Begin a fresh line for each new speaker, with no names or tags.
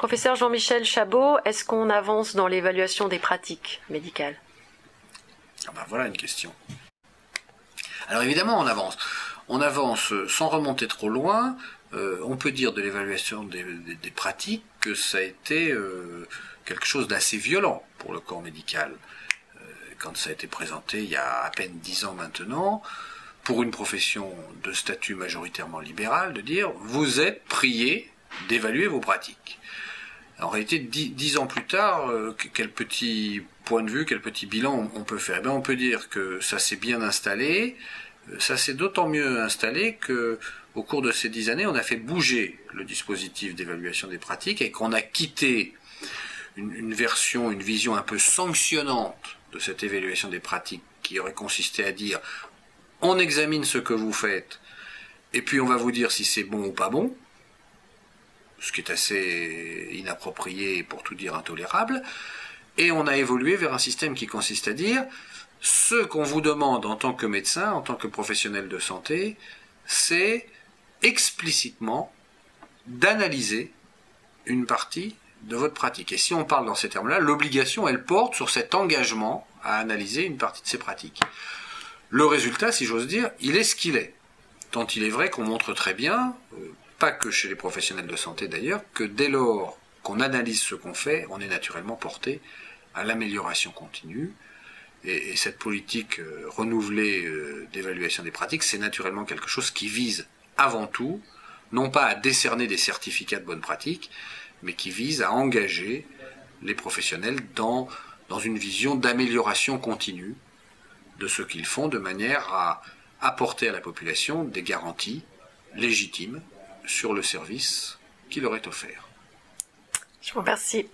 Professeur Jean-Michel Chabot, est-ce qu'on avance dans l'évaluation des pratiques médicales?
Voilà une question. Alors évidemment, on avance. On avance sans remonter trop loin. On peut dire de l'évaluation des pratiques que ça a été quelque chose d'assez violent pour le corps médical. Quand ça a été présenté il y a à peine 10 ans maintenant, pour une profession de statut majoritairement libéral, de dire « vous êtes prié d'évaluer vos pratiques ». En réalité, 10 ans plus tard, quel petit point de vue, quel petit bilan on peut faire? On peut dire que ça s'est bien installé. Ça s'est d'autant mieux installé que, au cours de ces 10 années, on a fait bouger le dispositif d'évaluation des pratiques et qu'on a quitté une version, une vision un peu sanctionnante de cette évaluation des pratiques qui aurait consisté à dire on examine ce que vous faites et puis on va vous dire si c'est bon ou pas bon, ce qui est assez inapproprié et pour tout dire intolérable, et on a évolué vers un système qui consiste à dire ce qu'on vous demande en tant que médecin, en tant que professionnel de santé, c'est explicitement d'analyser une partie de votre pratique. Et si on parle dans ces termes-là, l'obligation, elle porte sur cet engagement à analyser une partie de ces pratiques. Le résultat, si j'ose dire, il est ce qu'il est. Tant il est vrai qu'on montre très bien, pas que chez les professionnels de santé d'ailleurs, que dès lors qu'on analyse ce qu'on fait, on est naturellement porté à l'amélioration continue. Et cette politique renouvelée d'évaluation des pratiques, c'est naturellement quelque chose qui vise avant tout, non pas à décerner des certificats de bonne pratique, mais qui vise à engager les professionnels dans une vision d'amélioration continue de ce qu'ils font, de manière à apporter à la population des garanties légitimes sur le service qui leur est offert.
Je vous remercie.